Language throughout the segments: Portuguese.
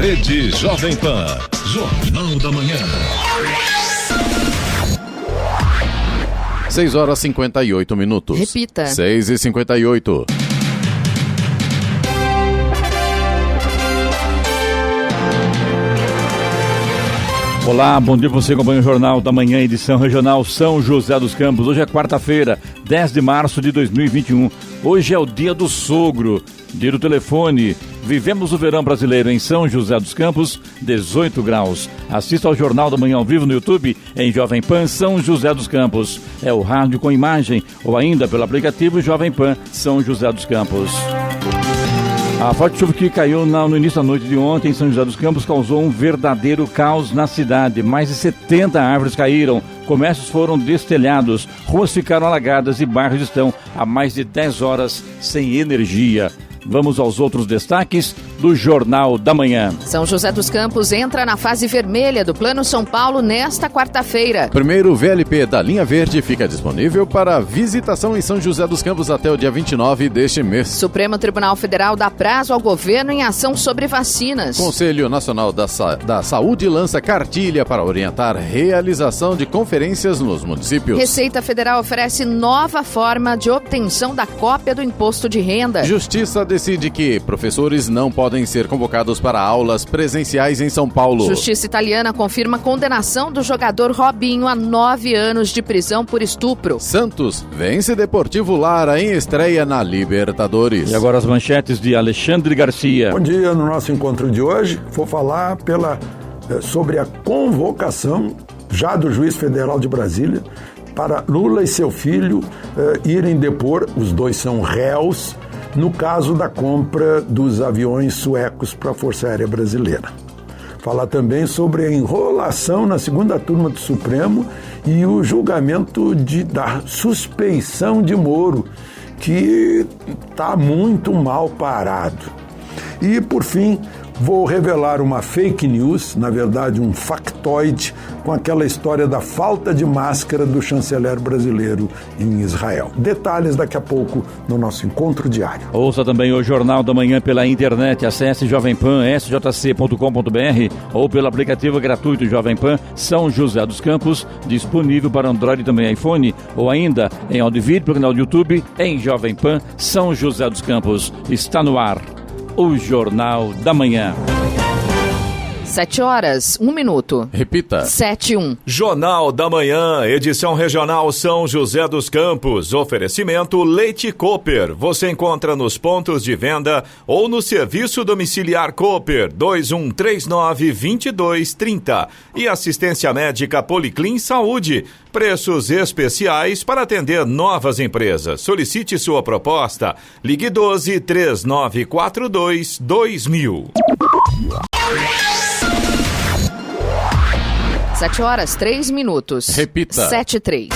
Rede Jovem Pan, Jornal da Manhã. 6h58. Repita. 6h58. Olá, bom dia, você acompanha o Jornal da Manhã, edição regional São José dos Campos. Hoje é quarta-feira, 10 de março de 2021. Hoje é o dia do sogro, dia do telefone. Vivemos o verão brasileiro em São José dos Campos, 18 graus. Assista ao Jornal da Manhã ao vivo no YouTube, em Jovem Pan São José dos Campos. É o rádio com imagem, ou ainda pelo aplicativo Jovem Pan São José dos Campos. A forte chuva que caiu no início da noite de ontem em São José dos Campos causou um verdadeiro caos na cidade. Mais de 70 árvores caíram, comércios foram destelhados, ruas ficaram alagadas e bairros estão há mais de 10 horas sem energia. Vamos aos outros destaques do Jornal da Manhã. São José dos Campos entra na fase vermelha do Plano São Paulo nesta quarta-feira. Primeiro VLP da linha verde fica disponível para visitação em São José dos Campos até o dia 29 deste mês. Supremo Tribunal Federal dá prazo ao governo em ação sobre vacinas. Conselho Nacional da Saúde lança cartilha para orientar realização de conferências nos municípios. Receita Federal oferece nova forma de obtenção da cópia do imposto de renda. Justiça decide que professores não podem ser convocados para aulas presenciais em São Paulo. Justiça italiana confirma a condenação do jogador Robinho a 9 anos de prisão por estupro. Sobre vence Deportivo Lara em estreia na Libertadores. E agora as manchetes de Alexandre Garcia. Bom dia, no nosso encontro de hoje vou falar sobre a convocação já do juiz federal de Brasília para Lula e seu filho irem depor, os dois são réus, no caso da compra dos aviões suecos para a Força Aérea Brasileira. Falar também sobre a enrolação na segunda turma do Supremo e o julgamento da suspeição de Moro, que está muito mal parado. E, por fim, vou revelar uma fake news, na verdade um factoide, com aquela história da falta de máscara do chanceler brasileiro em Israel. Detalhes daqui a pouco no nosso encontro diário. Ouça também o Jornal da Manhã pela internet. Acesse jovempan.sjc.com.br ou pelo aplicativo gratuito Jovem Pan São José dos Campos, disponível para Android e também iPhone, ou ainda em áudio e vídeo pelo canal do YouTube em Jovem Pan São José dos Campos. Está no ar o Jornal da Manhã. 7h01. Repita. 7:01. Jornal da Manhã, edição regional São José dos Campos. Oferecimento Leite Cooper. Você encontra nos pontos de venda ou no serviço domiciliar Cooper 2139-2230. E assistência médica Policlin Saúde. Preços especiais para atender novas empresas. Solicite sua proposta. Ligue 12-3942-2000. 7h03. Repita. 7:03.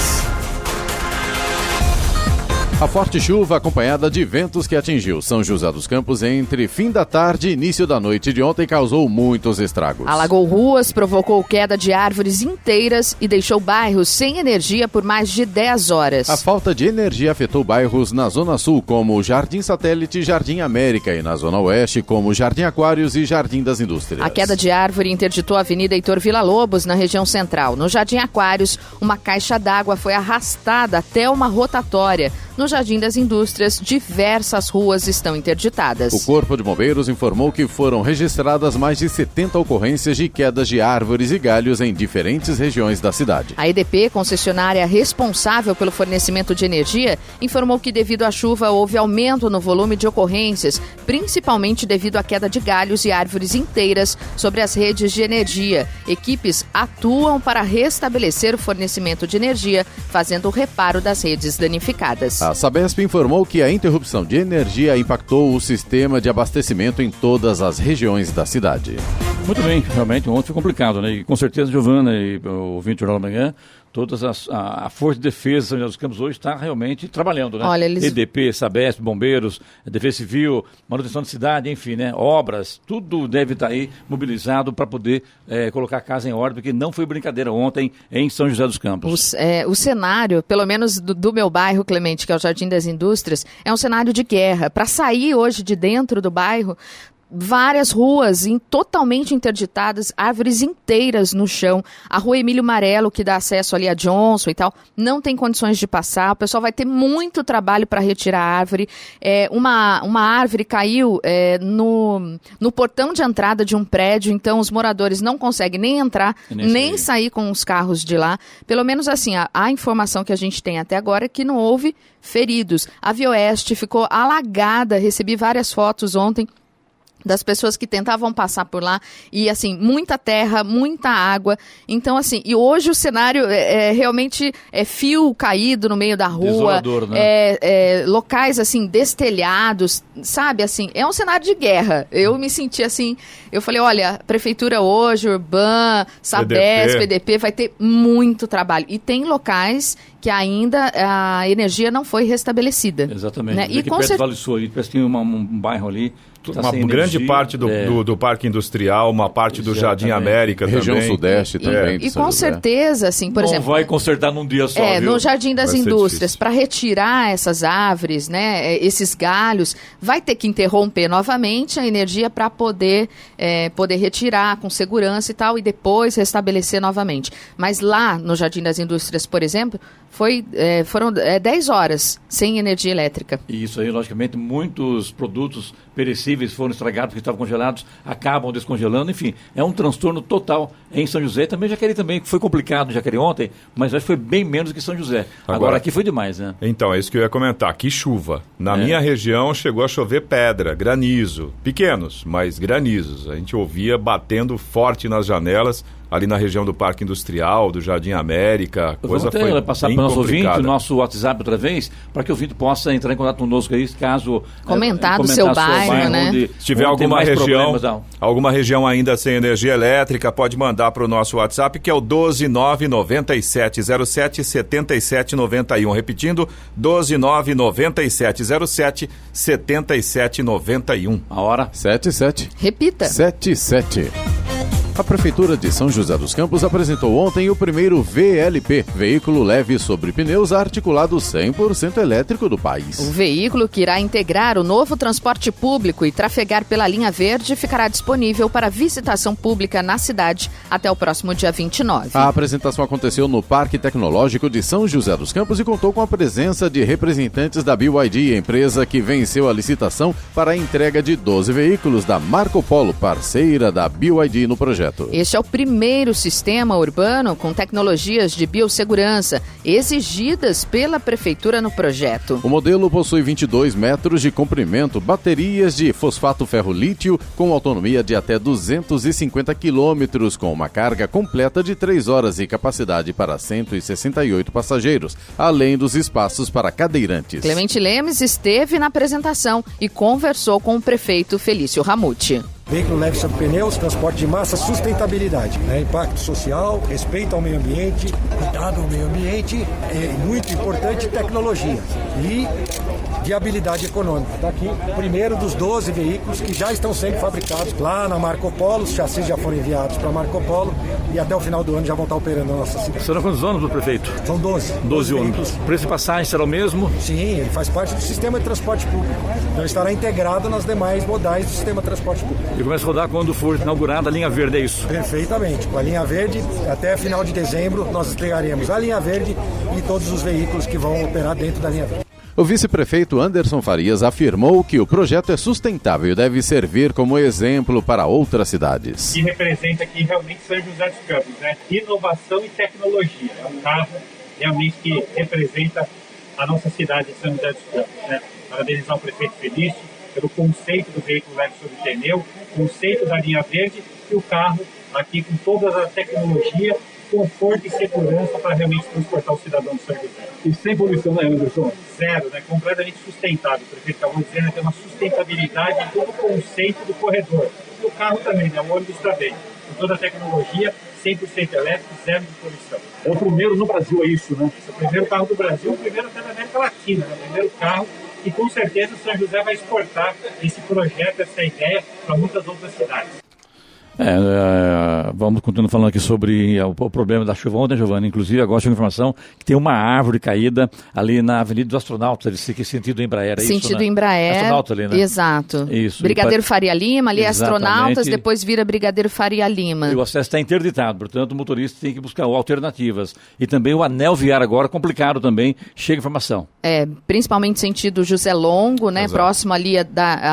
A forte chuva acompanhada de ventos que atingiu São José dos Campos entre fim da tarde e início da noite de ontem causou muitos estragos. Alagou ruas, provocou queda de árvores inteiras e deixou bairros sem energia por mais de 10 horas. A falta de energia afetou bairros na Zona Sul, como Jardim Satélite e Jardim América, e na Zona Oeste, como Jardim Aquários e Jardim das Indústrias. A queda de árvore interditou a Avenida Heitor Villa-Lobos, na região central. No Jardim Aquários, uma caixa d'água foi arrastada até uma rotatória. No Jardim das Indústrias, diversas ruas estão interditadas. O Corpo de Bombeiros informou que foram registradas mais de 70 ocorrências de quedas de árvores e galhos em diferentes regiões da cidade. A EDP, concessionária responsável pelo fornecimento de energia, informou que devido à chuva houve aumento no volume de ocorrências, principalmente devido à queda de galhos e árvores inteiras sobre as redes de energia. Equipes atuam para restabelecer o fornecimento de energia, fazendo o reparo das redes danificadas. A Sabesp informou que a interrupção de energia impactou o sistema de abastecimento em todas as regiões da cidade. Muito bem, realmente ontem foi complicado, né? E com certeza, Giovana e o ouvinte do Jornal da Manhã, a Força de Defesa de São José dos Campos hoje está realmente trabalhando, né? Olha, EDP, Sabesp, Bombeiros, Defesa Civil, manutenção de cidade, enfim, né? Obras, tudo deve estar aí mobilizado para poder colocar a casa em ordem, porque não foi brincadeira ontem em São José dos Campos. O cenário, pelo menos do meu bairro, Clemente, que é o Jardim das Indústrias, é um cenário de guerra. Para sair hoje de dentro do bairro, várias ruas totalmente interditadas, árvores inteiras no chão. A rua Emílio Marello, que dá acesso ali a Johnson e tal, não tem condições de passar. O pessoal vai ter muito trabalho para retirar a árvore. Uma árvore caiu no portão de entrada de um prédio, então os moradores não conseguem nem entrar, nem sair com os carros de lá. Pelo menos assim, a informação que a gente tem até agora é que não houve feridos. A Via Oeste ficou alagada, recebi várias fotos ontem das pessoas que tentavam passar por lá, e assim, muita terra, muita água. Então assim, e hoje o cenário realmente é fio caído no meio da rua, desolador, né? Locais assim, destelhados, sabe, assim, é um cenário de guerra. Eu me senti assim, eu falei, olha, prefeitura hoje, Urban, Sabesp, PDP, vai ter muito trabalho. E tem locais que ainda a energia não foi restabelecida. Exatamente. Né? E aqui perto do Vale Sul, ali, parece que tem um bairro ali. Uma grande parte do Parque Industrial, uma parte do Jardim América também. Região Sudeste também. E com certeza, assim, por exemplo... Não vai consertar num dia só, viu? No Jardim das Indústrias, para retirar essas árvores, né, esses galhos, vai ter que interromper novamente a energia para poder retirar com segurança e tal, e depois restabelecer novamente. Mas lá no Jardim das Indústrias, por exemplo, foram 10 horas sem energia elétrica. E isso aí, logicamente, muitos produtos perecíveis foram estragados porque estavam congelados, acabam descongelando, enfim, é um transtorno total em São José. Também Jacareí também, foi complicado em Jacareí ontem, mas acho que foi bem menos que São José. Agora aqui foi demais, né? Então, é isso que eu ia comentar, que chuva. Na minha região chegou a chover pedra, granizo, pequenos, mas granizos. A gente ouvia batendo forte nas janelas, ali na região do Parque Industrial, do Jardim América, coisa foi bem passar para o nosso ouvinte, o nosso WhatsApp outra vez, para que o ouvinte possa entrar em contato conosco aí, caso... Comentar do seu bairro, né? Se tiver alguma região ainda sem energia elétrica, pode mandar para o nosso WhatsApp, que é o 12997077791. Repetindo, 12997077791. A hora? 77. Repita. 77. A Prefeitura de São José dos Campos apresentou ontem o primeiro VLP, veículo leve sobre pneus articulado 100% elétrico do país. O veículo, que irá integrar o novo transporte público e trafegar pela linha verde, ficará disponível para visitação pública na cidade até o próximo dia 29. A apresentação aconteceu no Parque Tecnológico de São José dos Campos e contou com a presença de representantes da BYD, empresa que venceu a licitação para a entrega de 12 veículos da Marco Polo, parceira da BYD no projeto. Este é o primeiro sistema urbano com tecnologias de biossegurança exigidas pela Prefeitura no projeto. O modelo possui 22 metros de comprimento, baterias de fosfato ferro-lítio com autonomia de até 250 quilômetros, com uma carga completa de 3 horas e capacidade para 168 passageiros, além dos espaços para cadeirantes. Clemente Lemes esteve na apresentação e conversou com o prefeito Felício Ramute. Veículo leve sobre pneus, transporte de massa, sustentabilidade, né? Impacto social, respeito ao meio ambiente, cuidado ao meio ambiente, muito importante, tecnologia e viabilidade econômica. Está aqui o primeiro dos 12 veículos que já estão sendo fabricados lá na Marco Polo. Os chassis já foram enviados para a Marco Polo e até o final do ano já vão estar operando na nossa cidade. Serão quantos ônibus, prefeito? São 12. 12 ônibus. O preço de passagem será o mesmo? Sim, ele faz parte do sistema de transporte público. Então estará integrado nas demais modais do sistema de transporte público. E começa a rodar quando for inaugurada a linha verde, é isso? Perfeitamente. Com a linha verde, até final de dezembro, nós entregaremos a linha verde e todos os veículos que vão operar dentro da linha verde. O vice-prefeito Anderson Farias afirmou que o projeto é sustentável e deve servir como exemplo para outras cidades. Que representa aqui realmente São José dos Campos, né? Inovação e tecnologia. É um carro realmente que representa a nossa cidade de São José dos Campos, né? Parabenizar o prefeito Felício pelo conceito do veículo leve sobre pneu, conceito da linha verde e o carro aqui com toda a tecnologia, conforto e segurança para realmente transportar o cidadão de São José. E sem poluição, né, Anderson? Zero, né? Completamente sustentável. O prefeito acabou dizendo que tem uma sustentabilidade em todo o conceito do corredor. E o carro também, né? O ônibus também. Com toda a tecnologia, 100% elétrico, zero de poluição. É o primeiro no Brasil, é isso, né? Esse é o primeiro carro do Brasil, o primeiro até da América Latina, né? O primeiro carro. E com certeza São José vai exportar esse projeto, essa ideia, para muitas outras cidades. Vamos continuar falando aqui sobre o problema da chuva ontem, Giovana. Inclusive, agora chegou a informação que tem uma árvore caída ali na Avenida dos Astronautas, sentido Embraer, sentido isso, né? Embraer. Astronauta ali, né? Exato. Isso. Brigadeiro Faria Lima, ali é Astronautas, Exatamente. depois vira Brigadeiro Faria Lima. E o acesso está interditado, portanto o motorista tem que buscar alternativas. E também o anel viário agora complicado também, chega informação. Principalmente sentido José Longo, né? Exato. Próximo ali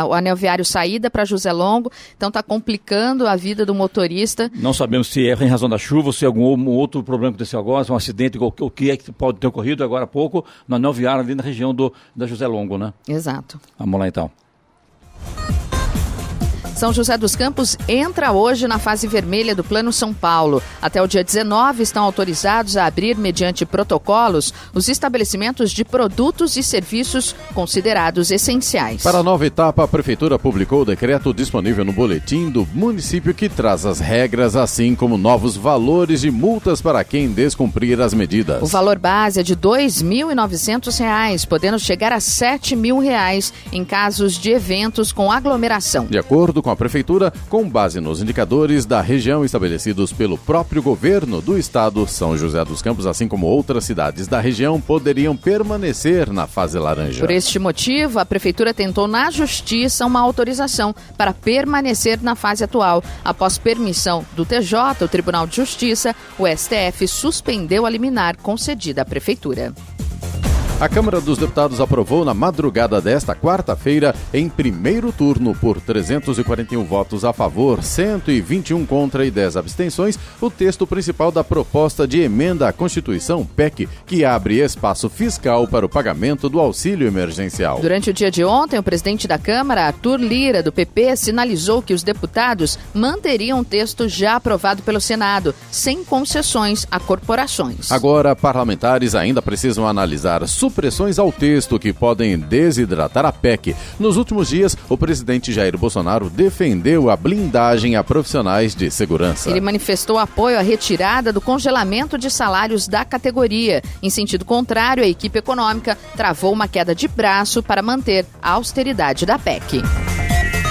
o anel viário saída para José Longo, então está complicando a vida do motorista. Não sabemos se é em razão da chuva ou se algum outro problema aconteceu agora, se é um acidente, o que é que pode ter ocorrido agora há pouco no anel viário ali na região da José Longo, né? Exato. Vamos lá então. São José dos Campos entra hoje na fase vermelha do Plano São Paulo. Até o dia 19 estão autorizados a abrir, mediante protocolos, os estabelecimentos de produtos e serviços considerados essenciais. Para a nova etapa, a Prefeitura publicou o decreto disponível no boletim do município que traz as regras, assim como novos valores de multas para quem descumprir as medidas. O valor base é de R$ 2.900, podendo chegar a R$ 7.000 em casos de eventos com aglomeração. De acordo com a Prefeitura, com base nos indicadores da região estabelecidos pelo próprio governo do estado, São José dos Campos, assim como outras cidades da região, poderiam permanecer na fase laranja. Por este motivo, a Prefeitura tentou na Justiça uma autorização para permanecer na fase atual. Após permissão do TJ, o Tribunal de Justiça, o STF suspendeu a liminar concedida à Prefeitura. A Câmara dos Deputados aprovou na madrugada desta quarta-feira, em primeiro turno, por 341 votos a favor, 121 contra e 10 abstenções, o texto principal da proposta de emenda à Constituição, PEC, que abre espaço fiscal para o pagamento do auxílio emergencial. Durante o dia de ontem, o presidente da Câmara, Arthur Lira, do PP, sinalizou que os deputados manteriam o texto já aprovado pelo Senado, sem concessões a corporações. Agora, parlamentares ainda precisam analisar supressões ao texto que podem desidratar a PEC. Nos últimos dias, o presidente Jair Bolsonaro defendeu a blindagem a profissionais de segurança. Ele manifestou apoio à retirada do congelamento de salários da categoria. Em sentido contrário, a equipe econômica travou uma queda de braço para manter a austeridade da PEC.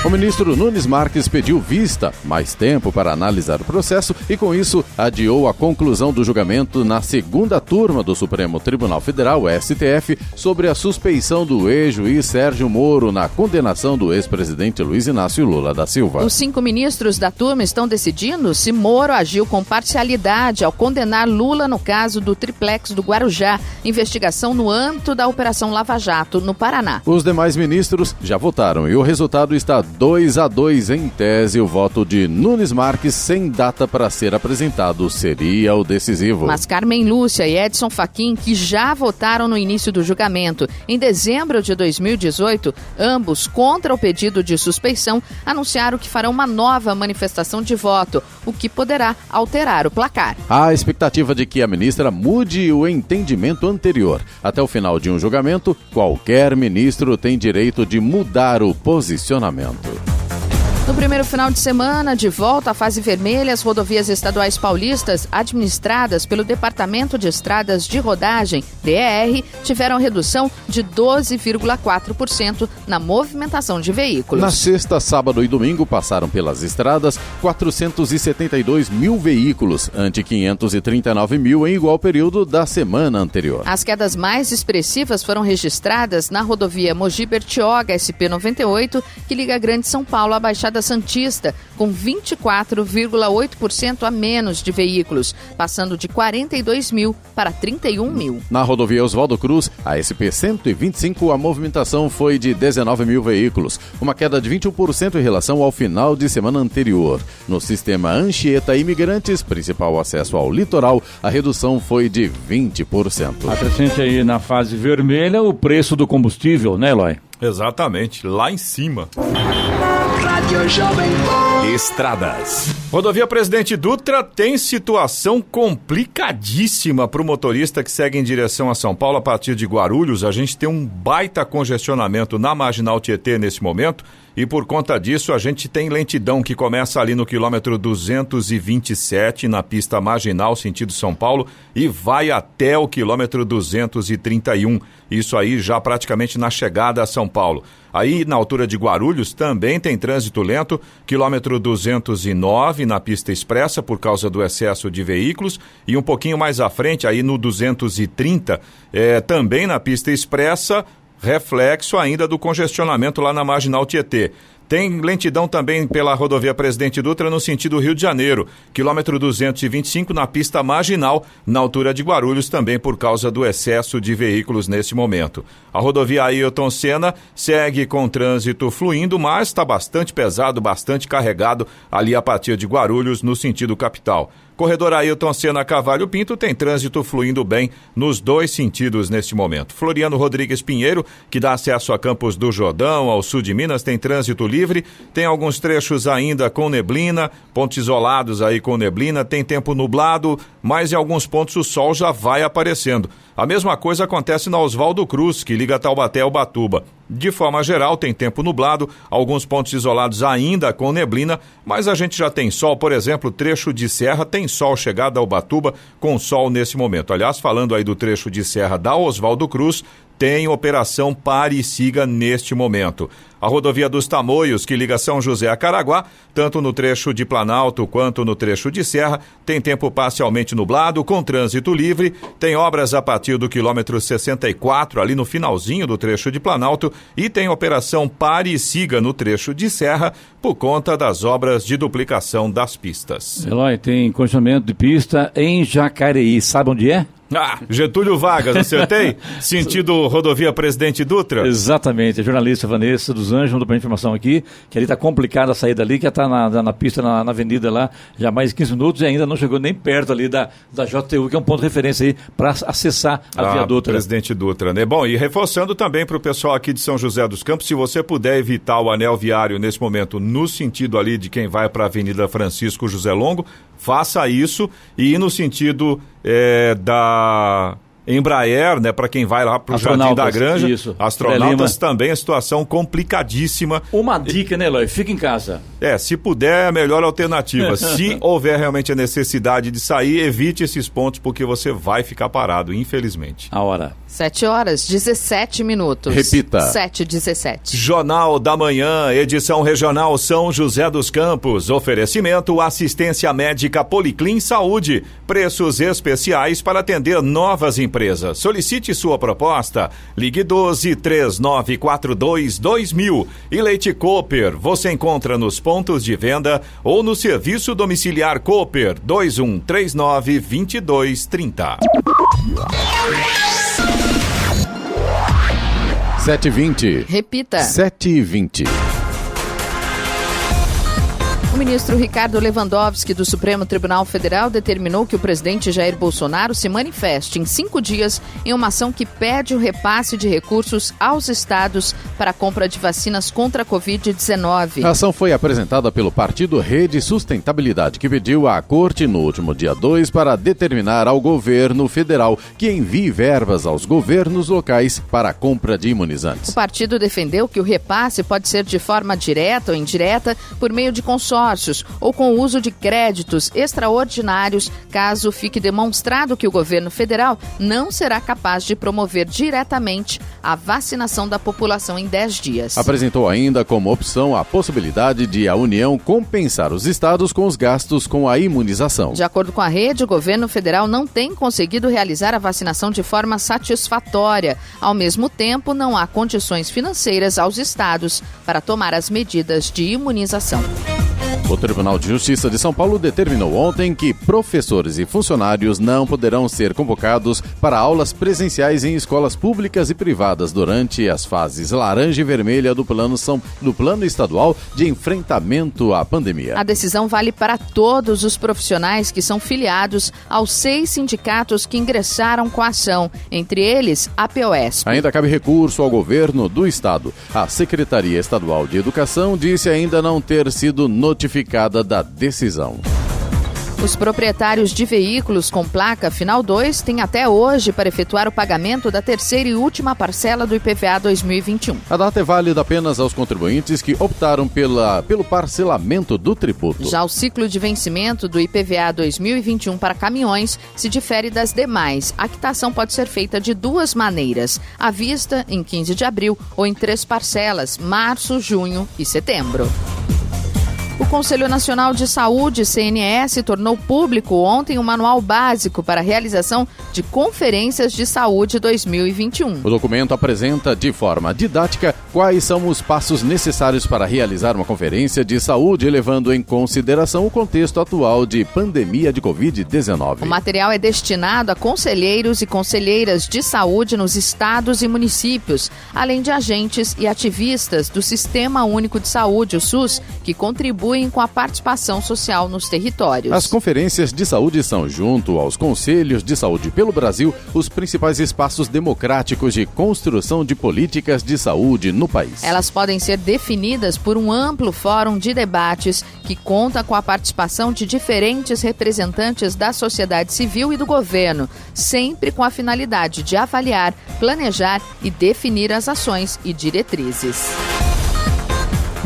O ministro Nunes Marques pediu vista, mais tempo para analisar o processo e, com isso, adiou a conclusão do julgamento na segunda turma do Supremo Tribunal Federal, STF, sobre a suspeição do ex-juiz Sérgio Moro na condenação do ex-presidente Luiz Inácio Lula da Silva. Os 5 ministros da turma estão decidindo se Moro agiu com parcialidade ao condenar Lula no caso do triplex do Guarujá, investigação no âmbito da Operação Lava Jato, no Paraná. Os demais ministros já votaram e o resultado está 2-2 em tese. O voto de Nunes Marques, sem data para ser apresentado, seria o decisivo. Mas Carmen Lúcia e Edson Fachin, que já votaram no início do julgamento em dezembro de 2018, ambos contra o pedido de suspeição, anunciaram que farão uma nova manifestação de voto, o que poderá alterar o placar. Há expectativa de que a ministra mude o entendimento anterior. Até o final de um julgamento, qualquer ministro tem direito de mudar o posicionamento. No primeiro final de semana, de volta à fase vermelha, as rodovias estaduais paulistas, administradas pelo Departamento de Estradas de Rodagem, DER, tiveram redução de 12,4% na movimentação de veículos. Na sexta, sábado e domingo, passaram pelas estradas 472 mil veículos, ante 539 mil em igual período da semana anterior. As quedas mais expressivas foram registradas na rodovia Mogi-Bertioga, SP-98, que liga Grande São Paulo à Baixada Santista, com 24,8% a menos de veículos, passando de 42 mil para 31 mil. Na rodovia Oswaldo Cruz, a SP-125, a movimentação foi de 19 mil veículos, uma queda de 21% em relação ao final de semana anterior. No sistema Anchieta Imigrantes, principal acesso ao litoral, a redução foi de 20%. Acrescente aí na fase vermelha o preço do combustível, né, Eloy? Exatamente, lá em cima. Estradas. Rodovia Presidente Dutra tem situação complicadíssima para o motorista que segue em direção a São Paulo a partir de Guarulhos. A gente tem um baita congestionamento na Marginal Tietê nesse momento e por conta disso a gente tem lentidão que começa ali no quilômetro 227 na pista marginal sentido São Paulo e vai até o quilômetro 231. Isso aí já praticamente na chegada a São Paulo. Aí na altura de Guarulhos também tem trânsito trânsito lento, quilômetro 209 na pista expressa por causa do excesso de veículos e um pouquinho mais à frente, aí no 230, também na pista expressa, reflexo ainda do congestionamento lá na Marginal Tietê. Tem lentidão também pela rodovia Presidente Dutra no sentido Rio de Janeiro, quilômetro 225 na pista marginal, na altura de Guarulhos, também por causa do excesso de veículos nesse momento. A rodovia Ailton Senna segue com trânsito fluindo, mas está bastante pesado, bastante carregado ali a partir de Guarulhos no sentido capital. Corredor Ailton Senna Cavalho Pinto tem trânsito fluindo bem nos dois sentidos neste momento. Floriano Rodrigues Pinheiro, que dá acesso a Campos do Jordão, ao sul de Minas, tem trânsito livre. Tem alguns trechos ainda com neblina, pontos isolados aí com neblina, tem tempo nublado, mas em alguns pontos o sol já vai aparecendo. A mesma coisa acontece na Oswaldo Cruz, que liga Taubaté ao Ubatuba. De forma geral, tem tempo nublado, alguns pontos isolados ainda com neblina, mas a gente já tem sol, por exemplo, trecho de serra tem sol chegada ao Ubatuba com sol nesse momento. Aliás, falando aí do trecho de serra da Oswaldo Cruz, tem operação Pare e Siga neste momento. A rodovia dos Tamoios, que liga São José a Caraguá, tanto no trecho de Planalto quanto no trecho de Serra, tem tempo parcialmente nublado, com trânsito livre, tem obras a partir do quilômetro 64, ali no finalzinho do trecho de Planalto, e tem operação Pare e Siga no trecho de Serra, por conta das obras de duplicação das pistas. Eloy, tem congestionamento de pista em Jacareí, sabe onde é? Getúlio Vargas, acertei? Sentido rodovia Presidente Dutra? Exatamente, a jornalista Vanessa dos Anjos mandou para a informação aqui, que ali está complicada a saída ali, que está na pista, na avenida lá, já mais 15 minutos e ainda não chegou nem perto ali da JTU, que é um ponto de referência aí para acessar a Via Dutra. Presidente Dutra, né? Bom, e reforçando também para o pessoal aqui de São José dos Campos, se você puder evitar o anel viário nesse momento, no sentido ali de quem vai para a Avenida Francisco José Longo, faça isso e no sentido da Embraer, né, para quem vai lá para o Jardim da Granja, isso. Astronautas também, a situação complicadíssima. Uma dica, né, Eloy? Fica em casa. Se puder, é a melhor alternativa. Se houver realmente a necessidade de sair, evite esses pontos, porque você vai ficar parado, infelizmente. A hora. 7h17. Repita. 7h17. Jornal da Manhã, edição regional São José dos Campos. Oferecimento assistência médica Policlin Saúde. Preços especiais para atender novas empresas. Solicite sua proposta. Ligue 12-3942-2000. E Leite Cooper, você encontra nos pontos de venda ou no serviço domiciliar Cooper 2139-2230. 7h20. Repita. 7h20. O ministro Ricardo Lewandowski, do Supremo Tribunal Federal, determinou que o presidente Jair Bolsonaro se manifeste em 5 dias em uma ação que pede o repasse de recursos aos estados para a compra de vacinas contra a Covid-19. A ação foi apresentada pelo partido Rede Sustentabilidade, que pediu à Corte no último dia 2 para determinar ao governo federal que envie verbas aos governos locais para a compra de imunizantes. O partido defendeu que o repasse pode ser de forma direta ou indireta por meio de consórcios ou com o uso de créditos extraordinários, caso fique demonstrado que o governo federal não será capaz de promover diretamente a vacinação da população em 10 dias. Apresentou ainda como opção a possibilidade de a União compensar os estados com os gastos com a imunização. De acordo com a rede, o governo federal não tem conseguido realizar a vacinação de forma satisfatória. Ao mesmo tempo, não há condições financeiras aos estados para tomar as medidas de imunização. O Tribunal de Justiça de São Paulo determinou ontem que professores e funcionários não poderão ser convocados para aulas presenciais em escolas públicas e privadas durante as fases laranja e vermelha do plano estadual de enfrentamento à pandemia. A decisão vale para todos os profissionais que são filiados aos 6 sindicatos que ingressaram com a ação, entre eles a POSP. Ainda cabe recurso ao governo do estado. A Secretaria Estadual de Educação disse ainda não ter sido notificada da decisão. Os proprietários de veículos com placa final 2 têm até hoje para efetuar o pagamento da terceira e última parcela do IPVA 2021. A data é válida apenas aos contribuintes que optaram pelo parcelamento do tributo. Já o ciclo de vencimento do IPVA 2021 para caminhões se difere das demais. A quitação pode ser feita de 2 maneiras: à vista, em 15 de abril, ou em 3 parcelas, março, junho e setembro. Conselho Nacional de Saúde, CNS, tornou público ontem um manual básico para a realização de conferências de saúde 2021. O documento apresenta de forma didática quais são os passos necessários para realizar uma conferência de saúde, levando em consideração o contexto atual de pandemia de Covid-19. O material é destinado a conselheiros e conselheiras de saúde nos estados e municípios, além de agentes e ativistas do Sistema Único de Saúde, o SUS, que contribuem com a participação social nos territórios. As conferências de saúde são, junto aos conselhos de saúde pelo Brasil, os principais espaços democráticos de construção de políticas de saúde no país. Elas podem ser definidas por um amplo fórum de debates que conta com a participação de diferentes representantes da sociedade civil e do governo, sempre com a finalidade de avaliar, planejar e definir as ações e diretrizes.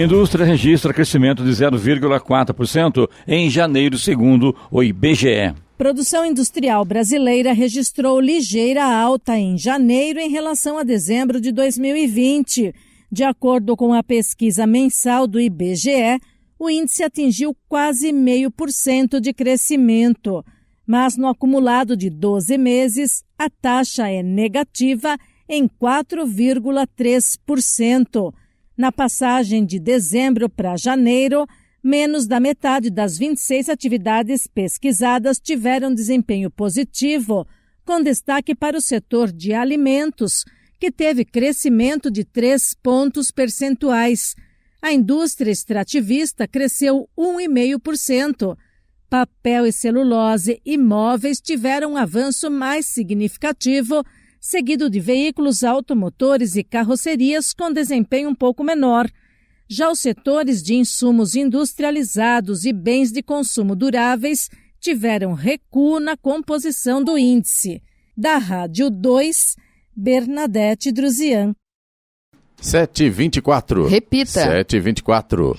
Indústria registra crescimento de 0,4% em janeiro, segundo o IBGE. Produção industrial brasileira registrou ligeira alta em janeiro em relação a dezembro de 2020. De acordo com a pesquisa mensal do IBGE, o índice atingiu quase 0,5% de crescimento. Mas no acumulado de 12 meses, a taxa é negativa em 4,3%. Na passagem de dezembro para janeiro, menos da metade das 26 atividades pesquisadas tiveram desempenho positivo, com destaque para o setor de alimentos, que teve crescimento de 3 pontos percentuais. A indústria extrativista cresceu 1,5%. Papel e celulose e móveis tiveram um avanço mais significativo, seguido de veículos automotores e carrocerias com desempenho um pouco menor. Já os setores de insumos industrializados e bens de consumo duráveis tiveram recuo na composição do índice. Da Rádio 2, Bernadette Druzian. 7h24. Repita. 7h24.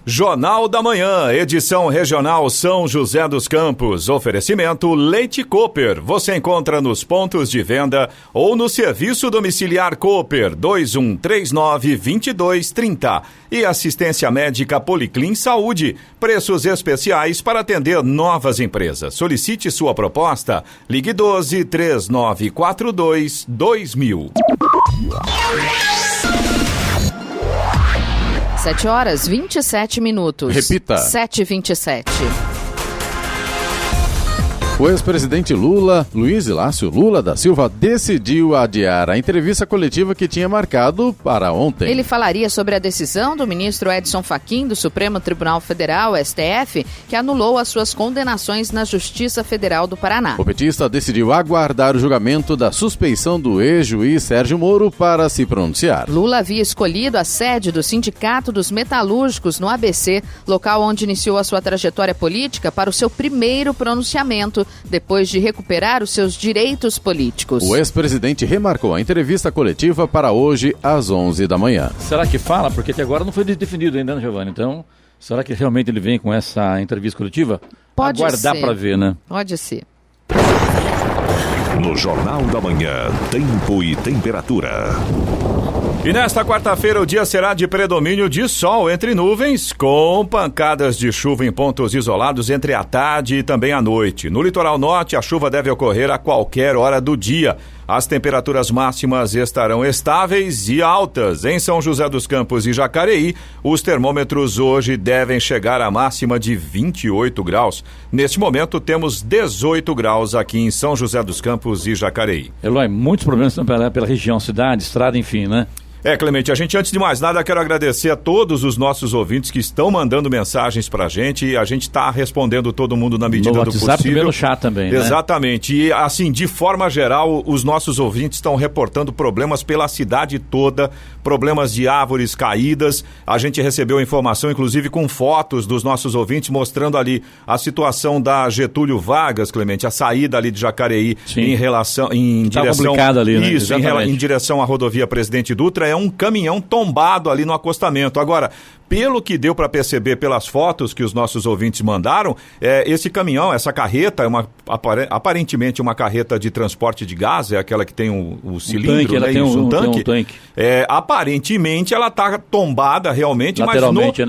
Jornal da Manhã, edição regional São José dos Campos. Oferecimento Leite Cooper. Você encontra nos pontos de venda ou no serviço domiciliar Cooper 2139-2230. E assistência médica Policlin Saúde. Preços especiais para atender novas empresas. Solicite sua proposta. Ligue 12-3942-2000. 7h27. Repita. 7h27. O ex-presidente Lula, Luiz Inácio Lula da Silva, decidiu adiar a entrevista coletiva que tinha marcado para ontem. Ele falaria sobre a decisão do ministro Edson Fachin do Supremo Tribunal Federal, STF, que anulou as suas condenações na Justiça Federal do Paraná. O petista decidiu aguardar o julgamento da suspeição do ex-juiz Sérgio Moro para se pronunciar. Lula havia escolhido a sede do Sindicato dos Metalúrgicos no ABC, local onde iniciou a sua trajetória política, para o seu primeiro pronunciamento, depois de recuperar os seus direitos políticos. O ex-presidente remarcou a entrevista coletiva para hoje às 11 da manhã. Será que fala? Porque até agora não foi definido ainda, né, Giovanni? Então, será que realmente ele vem com essa entrevista coletiva? Pode aguardar ser. Para ver, né? Pode ser. No Jornal da Manhã, tempo e temperatura. E nesta quarta-feira o dia será de predomínio de sol entre nuvens, com pancadas de chuva em pontos isolados entre a tarde e também a noite. No litoral norte, a chuva deve ocorrer a qualquer hora do dia. As temperaturas máximas estarão estáveis e altas. Em São José dos Campos e Jacareí, os termômetros hoje devem chegar à máxima de 28 graus. Neste momento, temos 18 graus aqui em São José dos Campos e Jacareí. Eloy, muitos problemas pela região, cidade, estrada, enfim, né? Clemente, a gente, antes de mais nada, quero agradecer a todos os nossos ouvintes que estão mandando mensagens pra gente, e a gente está respondendo todo mundo na medida do WhatsApp, possível. pelo chat também, né? Exatamente. E, assim, de forma geral, os nossos ouvintes estão reportando problemas pela cidade toda, problemas de árvores caídas. A gente recebeu informação, inclusive, com fotos dos nossos ouvintes, mostrando ali a situação da Getúlio Vargas, Clemente, a saída ali de Jacareí. Sim. Em direção... complicado ali, né? Isso, em direção à rodovia Presidente Dutra. é um caminhão tombado ali no acostamento. Agora, pelo que deu para perceber pelas fotos que os nossos ouvintes mandaram, esse caminhão, essa carreta, é aparentemente uma carreta de transporte de gás, é aquela que tem o cilindro, tanque, ela tem um tanque. Aparentemente ela está tombada realmente, mas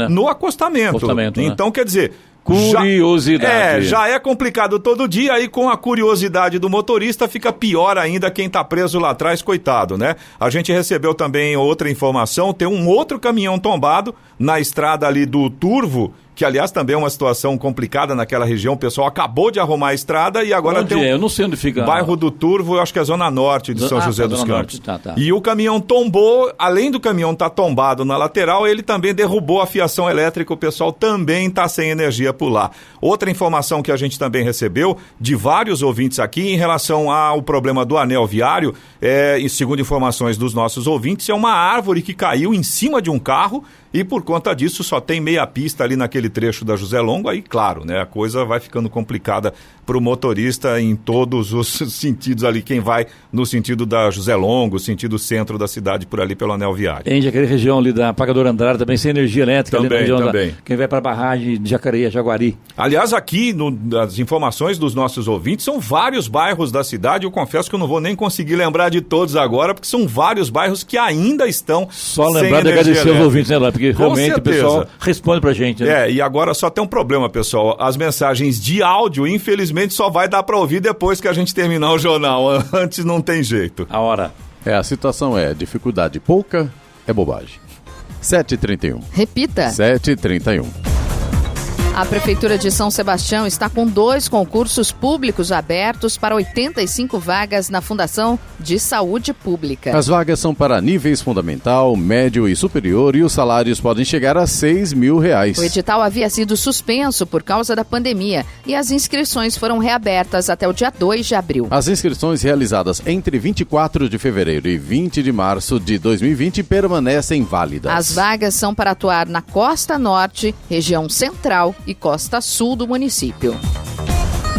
no acostamento. Então, né? Quer dizer... Curiosidade. Já é complicado todo dia, aí com a curiosidade do motorista fica pior ainda quem está preso lá atrás, coitado, né? A gente recebeu também outra informação, tem um outro caminhão tombado na estrada ali do Turvo, que aliás também é uma situação complicada naquela região, o pessoal acabou de arrumar a estrada e agora tem eu não sei onde fica. Bairro do Turvo, eu acho que é a zona norte de São José dos Campos. Tá. E o caminhão tombou, além do caminhão estar tombado na lateral, ele também derrubou a fiação elétrica, o pessoal também está sem energia por lá. Outra informação que a gente também recebeu de vários ouvintes aqui em relação ao problema do anel viário, e segundo informações dos nossos ouvintes, é uma árvore que caiu em cima de um carro e por conta disso só tem meia pista ali naquele trecho da José Longo, aí claro, né, a coisa vai ficando complicada para o motorista em todos os sentidos ali, quem vai no sentido da José Longo, sentido centro da cidade por ali pelo anel viário. Tem aquela região ali da Pagador Andrade também sem energia elétrica, também, ali na região também. Quem vai para a barragem de Jacareí, Jaguari. Aliás, aqui nas informações dos nossos ouvintes, são vários bairros da cidade, eu confesso que eu não vou nem conseguir lembrar de todos agora, porque são vários bairros que ainda estão só lembrar de agradecer aos ouvintes, né, Lá? Porque realmente o pessoal responde pra gente. Né? E agora só tem um problema, pessoal. As mensagens de áudio, infelizmente, só vai dar para ouvir depois que a gente terminar o jornal. Antes não tem jeito. A hora. A situação é dificuldade pouca, é bobagem. 7h31. Repita. 7h31. A Prefeitura de São Sebastião está com 2 concursos públicos abertos para 85 vagas na Fundação de Saúde Pública. As vagas são para níveis fundamental, médio e superior e os salários podem chegar a R$6 mil. O edital havia sido suspenso por causa da pandemia e as inscrições foram reabertas até o dia 2 de abril. As inscrições realizadas entre 24 de fevereiro e 20 de março de 2020 permanecem válidas. As vagas são para atuar na Costa Norte, região central e Costa Sul do município.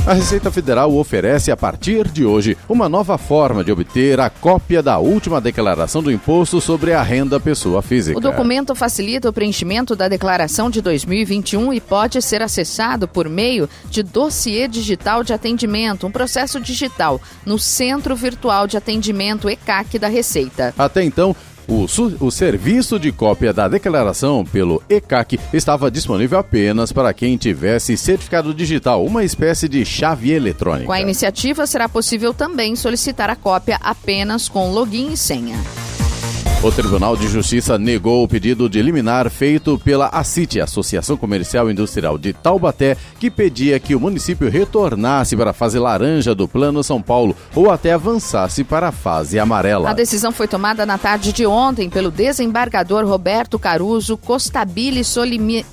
A Receita Federal oferece, a partir de hoje, uma nova forma de obter a cópia da última declaração do Imposto sobre a Renda Pessoa Física. O documento facilita o preenchimento da declaração de 2021 e pode ser acessado por meio de dossiê digital de atendimento, um processo digital, no Centro Virtual de Atendimento ECAC da Receita. Até então, o serviço de cópia da declaração pelo ECAC estava disponível apenas para quem tivesse certificado digital, uma espécie de chave eletrônica. Com a iniciativa, será possível também solicitar a cópia apenas com login e senha. O Tribunal de Justiça negou o pedido de liminar feito pela ACIT, Associação Comercial e Industrial de Taubaté, que pedia que o município retornasse para a fase laranja do Plano São Paulo ou até avançasse para a fase amarela. A decisão foi tomada na tarde de ontem pelo desembargador Roberto Caruso Costabile Solimene,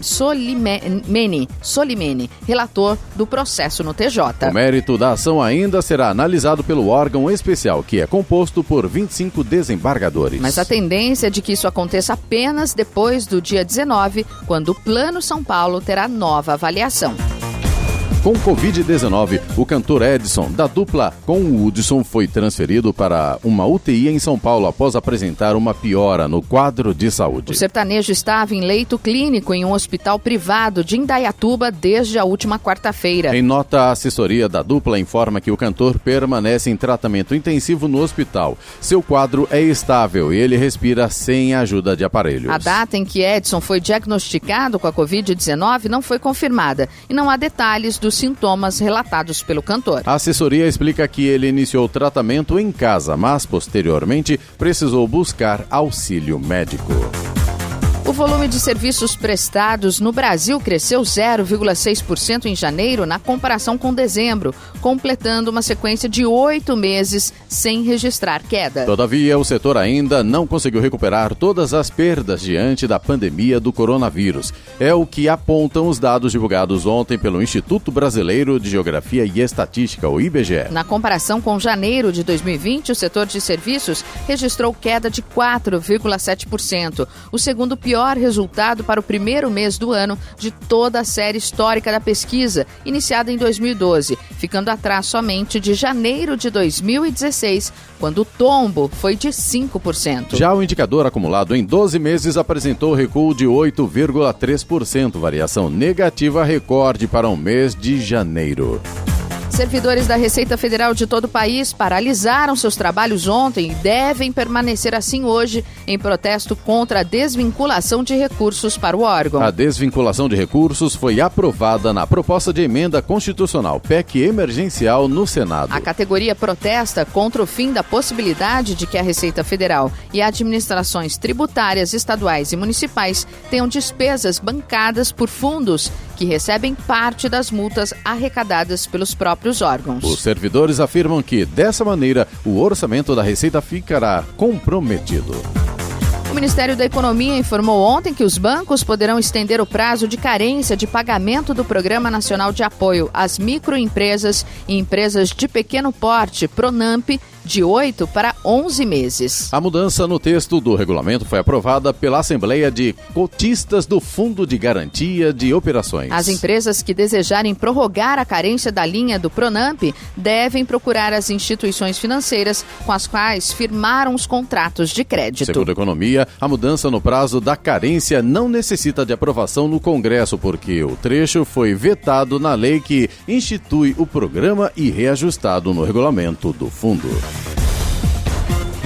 relator do processo no TJ. O mérito da ação ainda será analisado pelo órgão especial, que é composto por 25 desembargadores. Mas a tendência é de que isso aconteça apenas depois do dia 19, quando o Plano São Paulo terá nova avaliação. Com Covid-19, o cantor Edson, da dupla com o Hudson, foi transferido para uma UTI em São Paulo após apresentar uma piora no quadro de saúde. O sertanejo estava em leito clínico em um hospital privado de Indaiatuba desde a última quarta-feira. Em nota, a assessoria da dupla informa que o cantor permanece em tratamento intensivo no hospital. Seu quadro é estável e ele respira sem a ajuda de aparelhos. A data em que Edson foi diagnosticado com a Covid-19 não foi confirmada e não há detalhes dos sintomas relatados pelo cantor. A assessoria explica que ele iniciou o tratamento em casa, mas posteriormente precisou buscar auxílio médico. O volume de serviços prestados no Brasil cresceu 0,6% em janeiro na comparação com dezembro, completando uma sequência de 8 meses sem registrar queda. Todavia, o setor ainda não conseguiu recuperar todas as perdas diante da pandemia do coronavírus. É o que apontam os dados divulgados ontem pelo Instituto Brasileiro de Geografia e Estatística, o IBGE. Na comparação com janeiro de 2020, o setor de serviços registrou queda de 4,7%, o segundo pior melhor resultado para o primeiro mês do ano de toda a série histórica da pesquisa, iniciada em 2012, ficando atrás somente de janeiro de 2016, quando o tombo foi de 5%. Já o indicador acumulado em 12 meses apresentou recuo de 8,3%, variação negativa recorde para o mês de janeiro. Servidores da Receita Federal de todo o país paralisaram seus trabalhos ontem e devem permanecer assim hoje em protesto contra a desvinculação de recursos para o órgão. A desvinculação de recursos foi aprovada na proposta de emenda constitucional PEC emergencial no Senado. A categoria protesta contra o fim da possibilidade de que a Receita Federal e administrações tributárias estaduais e municipais tenham despesas bancadas por fundos que recebem parte das multas arrecadadas pelos próprios órgãos. Os servidores afirmam que, dessa maneira, o orçamento da Receita ficará comprometido. O Ministério da Economia informou ontem que os bancos poderão estender o prazo de carência de pagamento do Programa Nacional de Apoio às Microempresas e Empresas de Pequeno Porte, PRONAMP, de 8 para 11 meses. A mudança no texto do regulamento foi aprovada pela Assembleia de Cotistas do Fundo de Garantia de Operações. As empresas que desejarem prorrogar a carência da linha do PRONAMP devem procurar as instituições financeiras com as quais firmaram os contratos de crédito. Segundo a Economia, a mudança no prazo da carência não necessita de aprovação no Congresso, porque o trecho foi vetado na lei que institui o programa e reajustado no regulamento do fundo.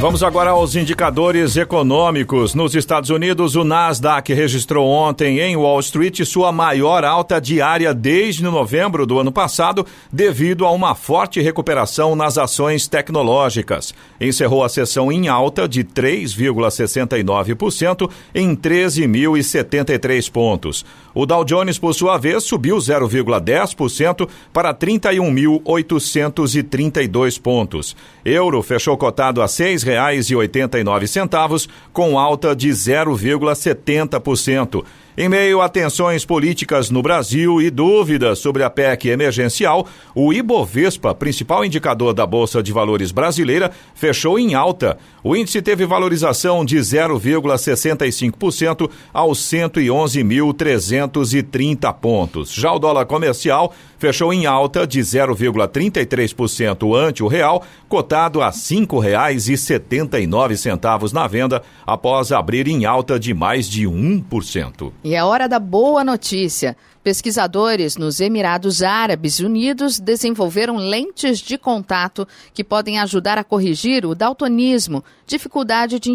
Vamos agora aos indicadores econômicos. Nos Estados Unidos, o Nasdaq registrou ontem em Wall Street sua maior alta diária desde novembro do ano passado, devido a uma forte recuperação nas ações tecnológicas. Encerrou a sessão em alta de 3,69% em 13.073 pontos. O Dow Jones, por sua vez, subiu 0,10% para 31.832 pontos. Euro fechou cotado a R$ 6,89, com alta de 0,70%. Em meio a tensões políticas no Brasil e dúvidas sobre a PEC emergencial, o Ibovespa, principal indicador da Bolsa de Valores brasileira, fechou em alta. O índice teve valorização de 0,65% aos 111.330 pontos. Já o dólar comercial fechou em alta de 0,33% ante o real, cotado a R$ 5,79 na venda, após abrir em alta de mais de 1%. E é hora da boa notícia. Pesquisadores nos Emirados Árabes Unidos desenvolveram lentes de contato que podem ajudar a corrigir o daltonismo, dificuldade de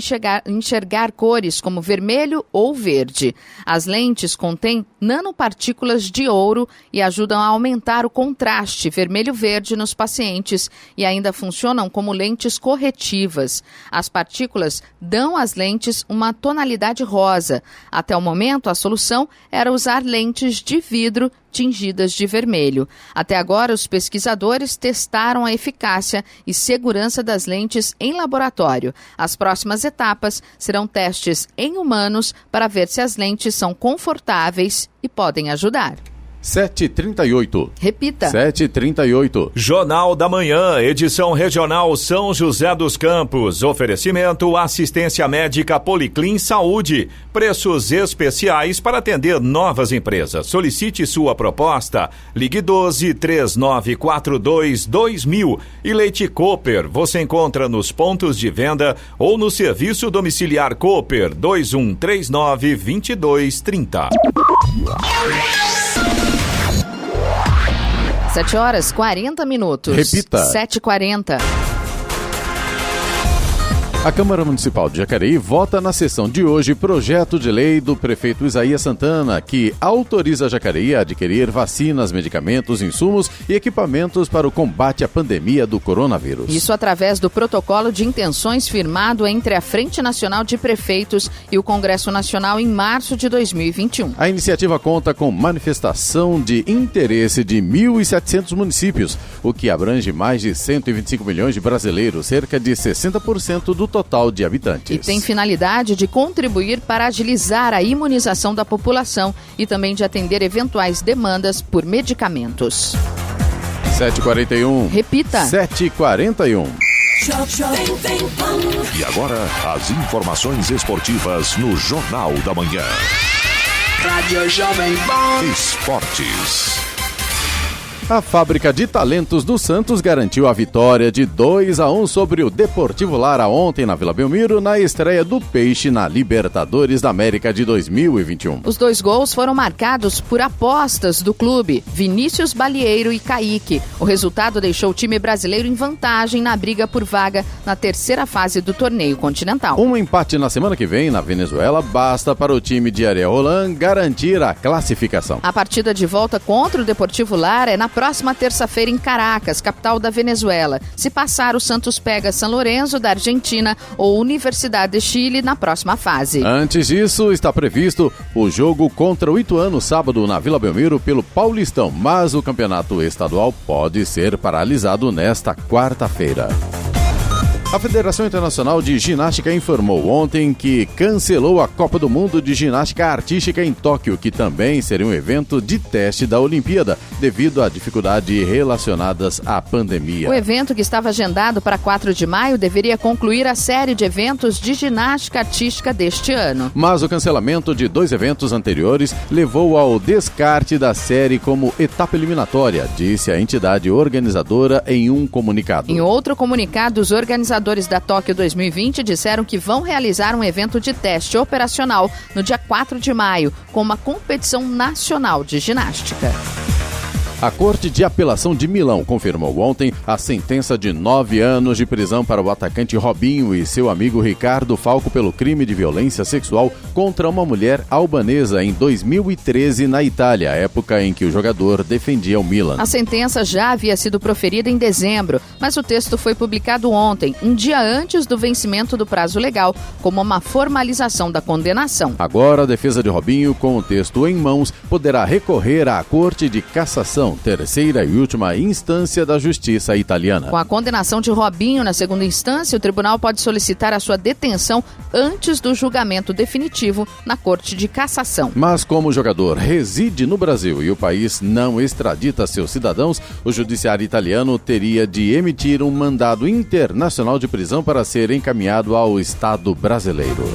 enxergar cores como vermelho ou verde. As lentes contêm nanopartículas de ouro e ajudam a aumentar o contraste vermelho-verde nos pacientes e ainda funcionam como lentes corretivas. As partículas dão às lentes uma tonalidade rosa. Até o momento, a solução era usar lentes de vidro tingidas de vermelho. Até agora, os pesquisadores testaram a eficácia e segurança das lentes em laboratório. As próximas etapas serão testes em humanos para ver se as lentes são confortáveis e podem ajudar. 7h38. Repita. 7h38. Jornal da Manhã, edição regional São José dos Campos. Oferecimento assistência médica Policlin Saúde. Preços especiais para atender novas empresas. Solicite sua proposta. Ligue 12-3942-2000. E Leite Cooper, você encontra nos pontos de venda ou no serviço domiciliar Cooper 2139-2230. 7h40. Repita. 7h40. A Câmara Municipal de Jacareí vota na sessão de hoje projeto de lei do prefeito Isaías Santana, que autoriza Jacareí a adquirir vacinas, medicamentos, insumos e equipamentos para o combate à pandemia do coronavírus. Isso através do protocolo de intenções firmado entre a Frente Nacional de Prefeitos e o Congresso Nacional em março de 2021. A iniciativa conta com manifestação de interesse de 1.700 municípios, o que abrange mais de 125 milhões de brasileiros, cerca de 60% do total de habitantes. E tem finalidade de contribuir para agilizar a imunização da população e também de atender eventuais demandas por medicamentos. 7h41. Repita. 7h41. E agora, as informações esportivas no Jornal da Manhã. Rádio Jovem Pan. Esportes. A Fábrica de Talentos do Santos garantiu a vitória de 2-1 sobre o Deportivo Lara ontem na Vila Belmiro, na estreia do Peixe na Libertadores da América de 2021. Os 2 gols foram marcados por apostas do clube, Vinícius Balieiro e Kaique. O resultado deixou o time brasileiro em vantagem na briga por vaga na terceira fase do torneio continental. Um empate na semana que vem na Venezuela basta para o time de Ariel Roland garantir a classificação. A partida de volta contra o Deportivo Lara é na próxima terça-feira em Caracas, capital da Venezuela. Se passar, o Santos pega São Lourenço da Argentina ou Universidade de Chile na próxima fase. Antes disso, está previsto o jogo contra o Ituano sábado na Vila Belmiro pelo Paulistão, mas o campeonato estadual pode ser paralisado nesta quarta-feira. A Federação Internacional de Ginástica informou ontem que cancelou a Copa do Mundo de Ginástica Artística em Tóquio, que também seria um evento de teste da Olimpíada, devido a dificuldades relacionadas à pandemia. O evento, que estava agendado para 4 de maio, deveria concluir a série de eventos de ginástica artística deste ano. Mas o cancelamento de 2 eventos anteriores levou ao descarte da série como etapa eliminatória, disse a entidade organizadora em um comunicado. Em outro comunicado, os organizadores da Tóquio 2020 disseram que vão realizar um evento de teste operacional no dia 4 de maio, com uma competição nacional de ginástica. A Corte de Apelação de Milão confirmou ontem a sentença de 9 anos de prisão para o atacante Robinho e seu amigo Ricardo Falco pelo crime de violência sexual contra uma mulher albanesa em 2013 na Itália, época em que o jogador defendia o Milan. A sentença já havia sido proferida em dezembro, mas o texto foi publicado ontem, um dia antes do vencimento do prazo legal, como uma formalização da condenação. Agora, a defesa de Robinho, com o texto em mãos, poderá recorrer à Corte de Cassação, terceira e última instância da justiça italiana. Com a condenação de Robinho na segunda instância, o tribunal pode solicitar a sua detenção antes do julgamento definitivo na Corte de Cassação. Mas como o jogador reside no Brasil e o país não extradita seus cidadãos, o judiciário italiano teria de emitir um mandado internacional de prisão para ser encaminhado ao Estado brasileiro.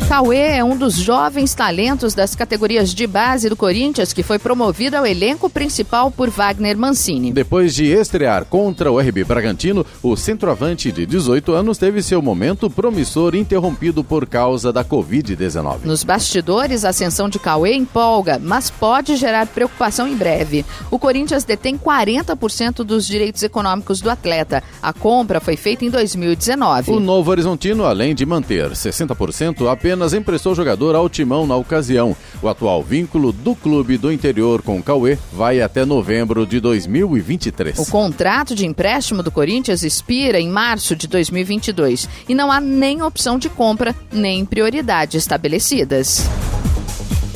Cauê é um dos jovens talentos das categorias de base do Corinthians que foi promovido ao elenco principal por Wagner Mancini. Depois de estrear contra o RB Bragantino, o centroavante de 18 anos teve seu momento promissor interrompido por causa da Covid-19. Nos bastidores, a ascensão de Cauê empolga, mas pode gerar preocupação em breve. O Corinthians detém 40% dos direitos econômicos do atleta. A compra foi feita em 2019. O Novo Horizontino, além de manter 60%, apenas emprestou o jogador ao Timão na ocasião. O atual vínculo do clube do interior com Cauê vai até novembro de 2023. O contrato de empréstimo do Corinthians expira em março de 2022 e não há nem opção de compra, nem prioridade estabelecidas.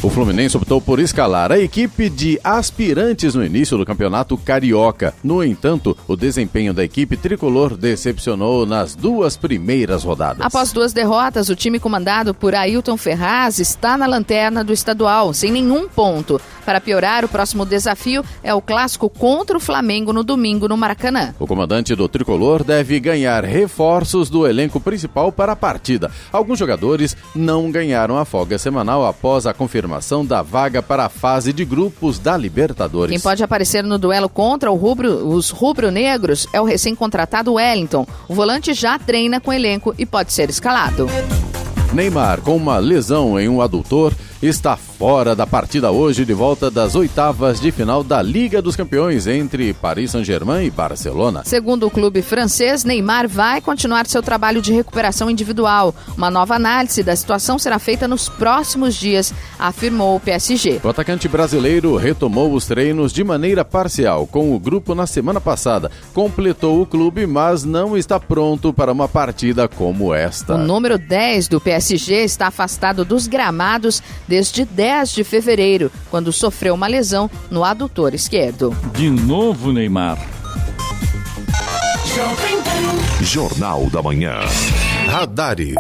O Fluminense optou por escalar a equipe de aspirantes no início do campeonato carioca. No entanto, o desempenho da equipe tricolor decepcionou nas 2 primeiras rodadas. Após 2 derrotas, o time comandado por Ailton Ferraz está na lanterna do estadual, sem nenhum ponto. Para piorar, o próximo desafio é o clássico contra o Flamengo no domingo no Maracanã. O comandante do tricolor deve ganhar reforços do elenco principal para a partida. Alguns jogadores não ganharam a folga semanal após a confirmação da vaga para a fase de grupos da Libertadores. Quem pode aparecer no duelo contra os rubro-negros é o recém-contratado Wellington. O volante já treina com o elenco e pode ser escalado. Neymar, com uma lesão em um adutor, está fora da partida hoje de volta das oitavas de final da Liga dos Campeões entre Paris Saint-Germain e Barcelona. Segundo o clube francês, Neymar vai continuar seu trabalho de recuperação individual. Uma nova análise da situação será feita nos próximos dias, afirmou o PSG. O atacante brasileiro retomou os treinos de maneira parcial com o grupo na semana passada. Completou o clube, mas não está pronto para uma partida como esta. O número 10 do PSG está afastado dos gramados desde 10 de fevereiro, quando sofreu uma lesão no adutor esquerdo. De novo, Neymar. Jornal da Manhã. Radares.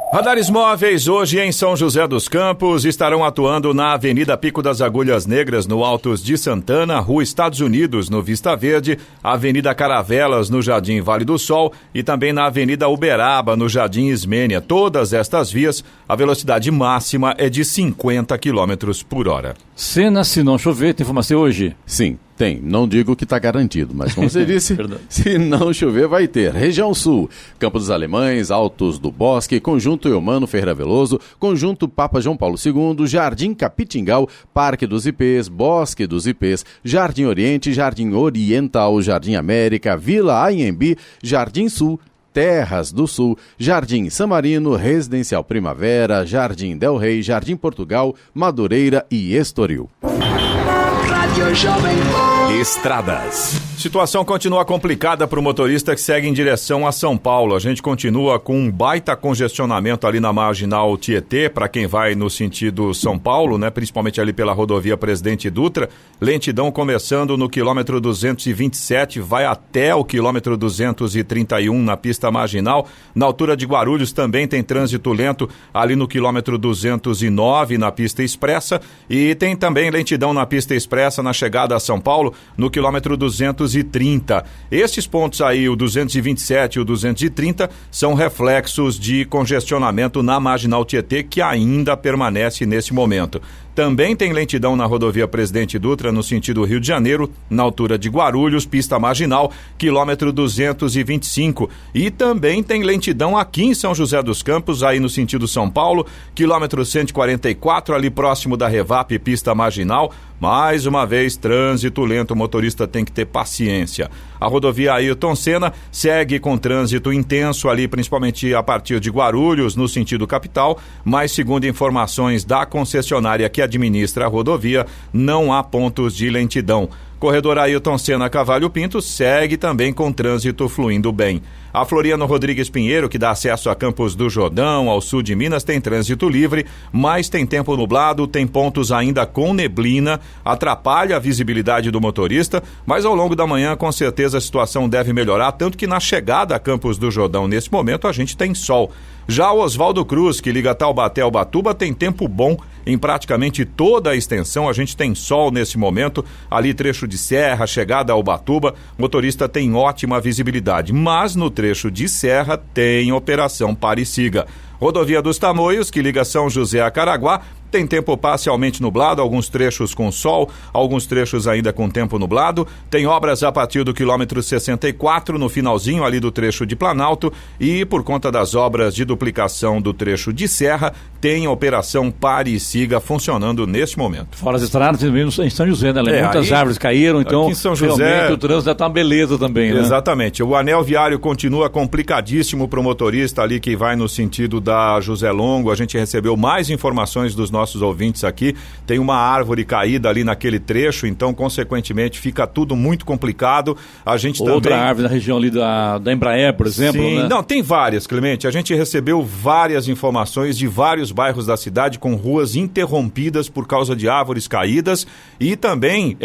Radares móveis hoje em São José dos Campos estarão atuando na Avenida Pico das Agulhas Negras, no Altos de Santana, Rua Estados Unidos, no Vista Verde, Avenida Caravelas, no Jardim Vale do Sol e também na Avenida Uberaba, no Jardim Ismênia. Todas estas vias, a velocidade máxima é de 50 km por hora. Cena, se não chover, tem informação hoje? Sim, tem. Não digo que está garantido, mas como você disse, se não chover vai ter. Região Sul, Campo dos Alemães, Altos do Bosque, Conjunto Eumano Ferreira Veloso, Conjunto Papa João Paulo II, Jardim Capitingal, Parque dos Ipês, Bosque dos Ipês, Jardim Oriente, Jardim Oriental, Jardim América, Vila Anhembi, Jardim Sul, Terras do Sul, Jardim San Marino, Residencial Primavera, Jardim Del Rey, Jardim Portugal, Madureira e Estoril. Rádio Jovem Pan. Estradas. Situação continua complicada para o motorista que segue em direção a São Paulo. A gente continua com um baita congestionamento ali na Marginal Tietê, para quem vai no sentido São Paulo, né? Principalmente ali pela rodovia Presidente Dutra. Lentidão começando no quilômetro 227, vai até o quilômetro 231 na pista marginal. Na altura de Guarulhos também tem trânsito lento ali no quilômetro 209 na pista expressa. E tem também lentidão na pista expressa na chegada a São Paulo, no quilômetro 230. Estes pontos aí, o 227 e o 230, são reflexos de congestionamento na Marginal Tietê, que ainda permanece nesse momento. Também tem lentidão na rodovia Presidente Dutra, no sentido Rio de Janeiro, na altura de Guarulhos, pista marginal, quilômetro 225. E também tem lentidão aqui em São José dos Campos, aí no sentido São Paulo, quilômetro 144, ali próximo da Revap, pista marginal. Mais uma vez, trânsito lento, o motorista tem que ter paciência. A rodovia Ayrton Senna segue com trânsito intenso ali, principalmente a partir de Guarulhos, no sentido capital, mas segundo informações da concessionária que administra a rodovia, não há pontos de lentidão. Corredor Ayrton Senna Cavalho Pinto segue também com trânsito fluindo bem. A Floriano Rodrigues Pinheiro, que dá acesso a Campos do Jordão, ao sul de Minas, tem trânsito livre, mas tem tempo nublado, tem pontos ainda com neblina, atrapalha a visibilidade do motorista, mas ao longo da manhã com certeza a situação deve melhorar, tanto que na chegada a Campos do Jordão nesse momento a gente tem sol. Já o Oswaldo Cruz, que liga Taubaté ao Ubatuba, tem tempo bom em praticamente toda a extensão. A gente tem sol nesse momento, ali trecho de serra, chegada ao Ubatuba, motorista tem ótima visibilidade, mas no trecho de serra tem operação pare e siga. Rodovia dos Tamoios, que liga São José a Caraguá, tem tempo parcialmente nublado, alguns trechos com sol, alguns trechos ainda com tempo nublado. Tem obras a partir do quilômetro 64, no finalzinho ali do trecho de Planalto, e por conta das obras de duplicação do trecho de serra, tem a operação pare e siga funcionando neste momento. Fora as estradas, em São José, né? Muitas árvores caíram, então em São José, realmente o trânsito está uma beleza também, né? Exatamente. O anel viário continua complicadíssimo para o motorista ali que vai no sentido da José Longo. A gente recebeu mais informações dos nossos ouvintes aqui. Tem uma árvore caída ali naquele trecho, então consequentemente fica tudo muito complicado. A gente outra também... árvore na região ali da Embraer, por exemplo. Sim, né? Não, tem várias, Clemente. A gente recebeu várias informações de vários bairros da cidade com ruas interrompidas por causa de árvores caídas e também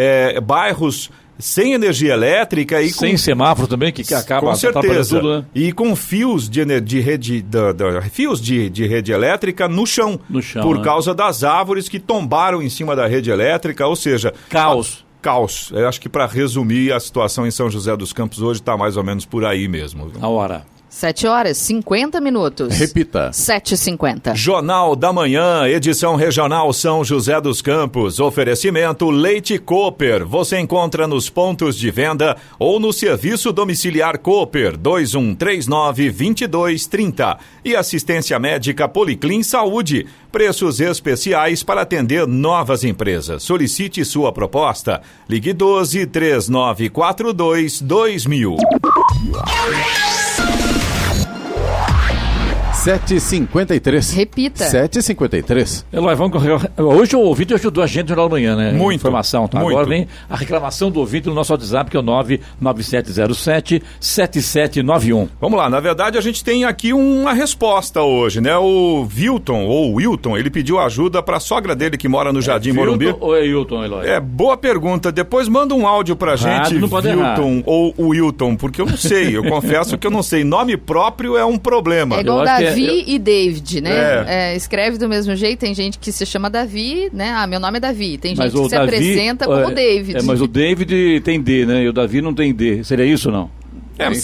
bairros sem energia elétrica e sem semáforo também, que acaba com certeza tudo, né? E com fios de rede fios de rede elétrica no chão por causa das árvores que tombaram em cima da rede elétrica, ou seja, caos. Eu acho que para resumir, a situação em São José dos Campos hoje está mais ou menos por aí mesmo. A hora. 7h50. Repita. 7h50. Jornal da Manhã, edição regional São José dos Campos. Oferecimento Leite Cooper. Você encontra nos pontos de venda ou no serviço domiciliar Cooper 2139-2230. E assistência médica Policlin Saúde. Preços especiais para atender novas empresas. Solicite sua proposta. Ligue 12-3942-2000. 7h53. Repita. 7h53. Eloy, hoje o ouvinte ajudou a gente no Jornal da Manhã, né? Muito. Informação. Então, agora vem a reclamação do ouvinte no nosso WhatsApp, que é o 99707-7791. Vamos lá, na verdade a gente tem aqui uma resposta hoje, né? O Wilton, ele pediu ajuda para a sogra dele que mora no Jardim Morumbi. Wilton ou é Wilton, Eloy? Boa pergunta. Depois manda um áudio pra gente, Wilton ou Wilton, porque eu não sei, eu confesso que eu não sei. Nome próprio é um problema. É igual o Davi, Davi e David, né? Escreve do mesmo jeito, tem gente que se chama Davi, né? Meu nome é Davi. Tem gente que se apresenta como David. Mas o David tem D, né? E o Davi não tem D. Seria isso ou não?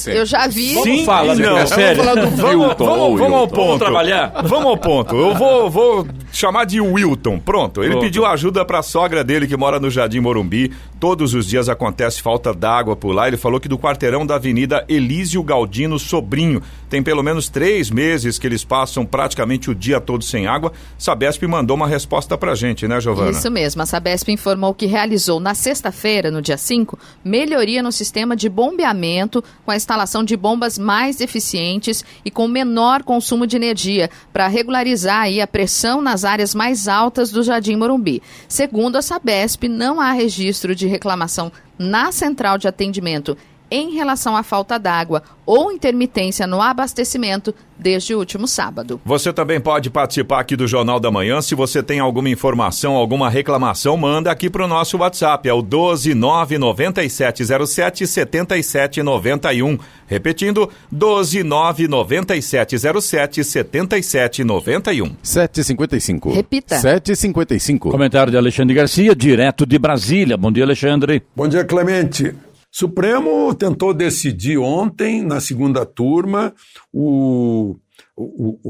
Eu já vi. Sim, fala, não. Sério. Vamos ao ponto. Vamos trabalhar? Vamos ao ponto. Eu vou chamar de Wilton. Pronto. Ele pediu ajuda para a sogra dele que mora no Jardim Morumbi. Todos os dias acontece falta d'água por lá. Ele falou que do quarteirão da Avenida Elísio Galdino Sobrinho tem pelo menos 3 meses que eles passam praticamente o dia todo sem água. Sabesp mandou uma resposta pra gente, né, Giovana? Isso mesmo. A Sabesp informou que realizou na sexta-feira, no dia 5, melhoria no sistema de bombeamento com a instalação de bombas mais eficientes e com menor consumo de energia para regularizar aí a pressão nas áreas mais altas do Jardim Morumbi. Segundo a Sabesp, não há registro de reclamação na central de atendimento em relação à falta d'água ou intermitência no abastecimento desde o último sábado. Você também pode participar aqui do Jornal da Manhã. Se você tem alguma informação, alguma reclamação, manda aqui para o nosso WhatsApp. É o 12997077791. Repetindo, 12997077791. 7h55. Repita. 7h55. Comentário de Alexandre Garcia, direto de Brasília. Bom dia, Alexandre. Bom dia, Clemente. Supremo tentou decidir ontem, na segunda turma,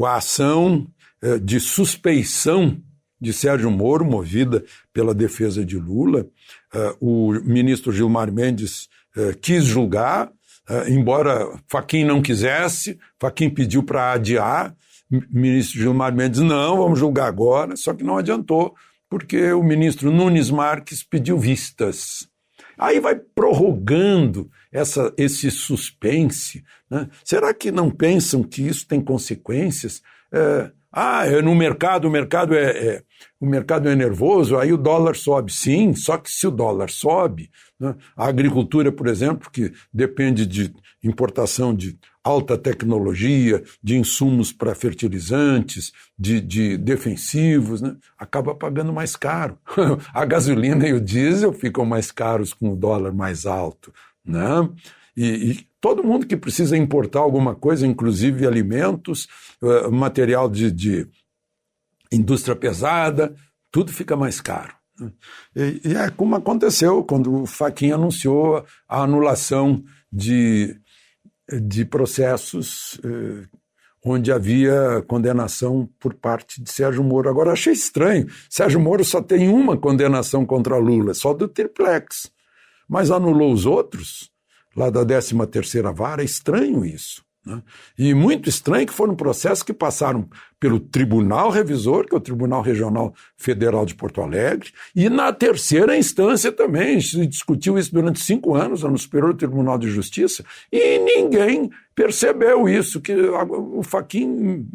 a ação de suspeição de Sérgio Moro, movida pela defesa de Lula. O ministro Gilmar Mendes quis julgar, embora Fachin não quisesse, Fachin pediu para adiar, o ministro Gilmar Mendes, não, vamos julgar agora, só que não adiantou, porque o ministro Nunes Marques pediu vistas. Aí vai prorrogando esse suspense, né? Será que não pensam que isso tem consequências? No mercado, o mercado é nervoso, aí o dólar sobe. Sim, só que se o dólar sobe, né, a agricultura, por exemplo, que depende de importação de alta tecnologia, de insumos para fertilizantes, de defensivos, né, acaba pagando mais caro. A gasolina e o diesel ficam mais caros com o dólar mais alto, né? E todo mundo que precisa importar alguma coisa, inclusive alimentos, material de indústria pesada, tudo fica mais caro. E é como aconteceu quando o Fachin anunciou a anulação de processos onde havia condenação por parte de Sérgio Moro. Agora, achei estranho. Sérgio Moro só tem uma condenação contra Lula, só do triplex. Mas anulou os outros, lá da 13ª Vara. É estranho isso, né? E muito estranho que foram processos que passaram pelo Tribunal Revisor, que é o Tribunal Regional Federal de Porto Alegre, e na 3ª instância também. Se discutiu isso durante 5 anos no Superior Tribunal de Justiça, e ninguém percebeu isso, que o Fachin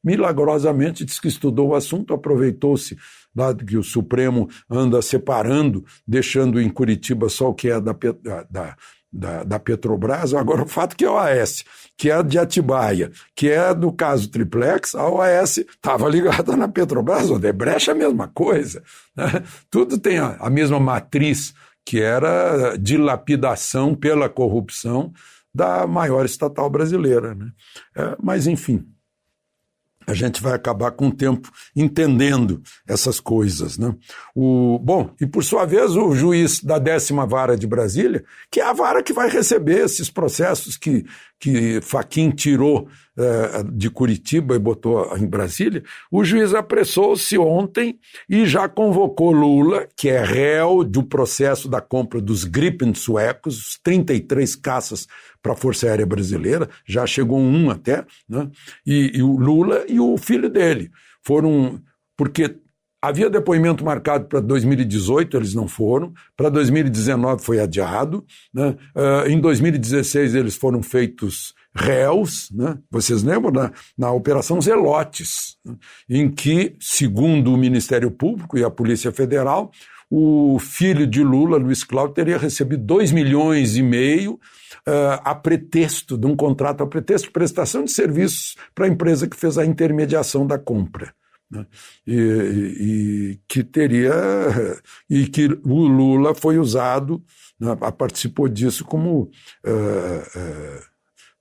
milagrosamente disse que estudou o assunto, aproveitou-se lá que o Supremo anda separando, deixando em Curitiba só o que é da Petrobras. Agora, o fato que a OAS, que é de Atibaia, que é do caso Triplex, a OAS estava ligada na Petrobras, o Odebrecht é a mesma coisa, né? Tudo tem a mesma matriz, que era dilapidação pela corrupção da maior estatal brasileira, né? Mas, enfim, a gente vai acabar com o tempo entendendo essas coisas, né? Bom, e por sua vez o juiz da 10ª Vara de Brasília, que é a vara que vai receber esses processos que Fachin tirou de Curitiba e botou em Brasília, o juiz apressou-se ontem e já convocou Lula, que é réu do processo da compra dos Gripen suecos, os 33 caças para a Força Aérea Brasileira, já chegou um até, né? E o Lula e o filho dele foram, porque havia depoimento marcado para 2018, eles não foram, para 2019 foi adiado, né? Em 2016 eles foram feitos réus, né? Vocês lembram na Operação Zelotes, né? Em que, segundo o Ministério Público e a Polícia Federal, o filho de Lula, Luiz Cláudio, teria recebido 2,5 milhões a pretexto de um contrato, a pretexto de prestação de serviços para a empresa que fez a intermediação da compra, né? E que o Lula foi usado, né, participou disso como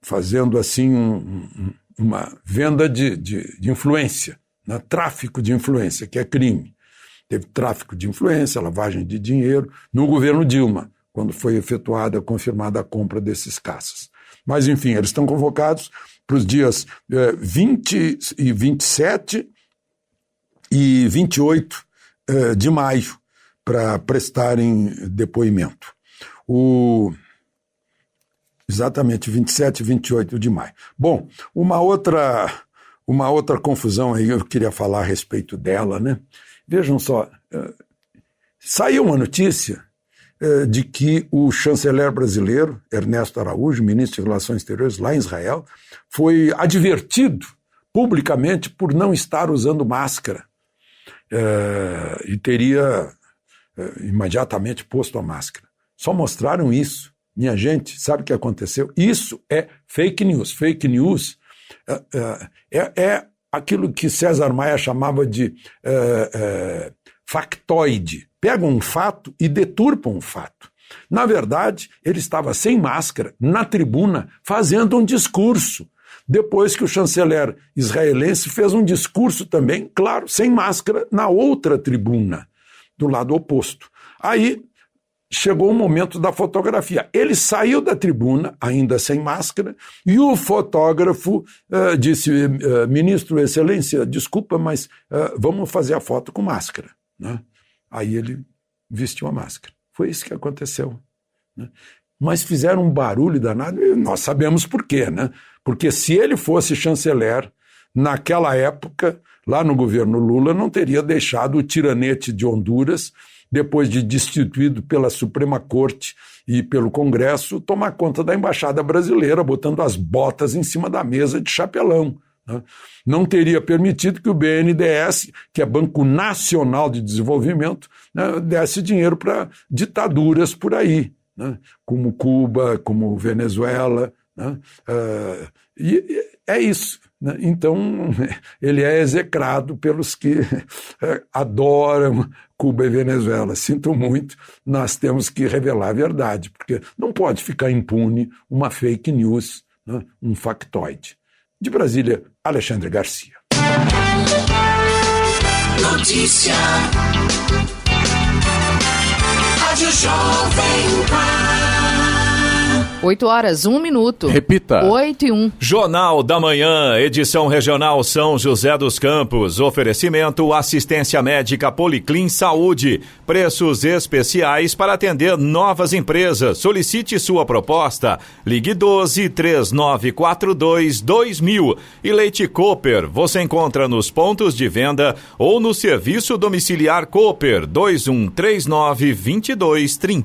fazendo assim venda de influência, né? Tráfico de influência, que é crime. Teve tráfico de influência, lavagem de dinheiro, no governo Dilma, quando foi confirmada a compra desses caças. Mas, enfim, eles estão convocados para os dias 20 e 27 e 28 de maio para prestarem depoimento. Exatamente, 27 e 28 de maio. Bom, uma outra confusão aí, eu queria falar a respeito dela, né? Vejam só, saiu uma notícia de que o chanceler brasileiro, Ernesto Araújo, ministro de Relações Exteriores lá em Israel, foi advertido publicamente por não estar usando máscara e teria imediatamente posto a máscara. Só mostraram isso. Minha gente, sabe o que aconteceu? Isso é fake news. Fake news é aquilo que César Maia chamava de factoide. Pegam um fato e deturpam um fato. Na verdade, ele estava sem máscara, na tribuna, fazendo um discurso. Depois que o chanceler israelense fez um discurso também, claro, sem máscara, na outra tribuna, do lado oposto. Aí chegou o momento da fotografia. Ele saiu da tribuna, ainda sem máscara, e o fotógrafo disse, ministro, excelência, desculpa, mas vamos fazer a foto com máscara, né? Aí ele vestiu a máscara. Foi isso que aconteceu, né? Mas fizeram um barulho danado, e nós sabemos por quê, né? Porque se ele fosse chanceler, naquela época, lá no governo Lula, não teria deixado o tiranete de Honduras, depois de destituído pela Suprema Corte e pelo Congresso, tomar conta da Embaixada Brasileira, botando as botas em cima da mesa de chapelão, né? Não teria permitido que o BNDES, que é Banco Nacional de Desenvolvimento, né, desse dinheiro para ditaduras por aí, né? Como Cuba, como Venezuela, né? E é isso, né? Então, ele é execrado pelos que adoram Cuba e Venezuela. Sinto muito, nós temos que revelar a verdade, porque não pode ficar impune uma fake news, né? Um factoide. De Brasília, Alexandre Garcia. Notícia. Rádio Jovem Pan. 8h01. Repita. 8h01. Jornal da Manhã, edição regional São José dos Campos. Oferecimento assistência médica Policlin Saúde. Preços especiais para atender novas empresas. Solicite sua proposta. Ligue 12-3942-2000. E Leite Cooper, você encontra nos pontos de venda ou no serviço domiciliar Cooper 2139-2230.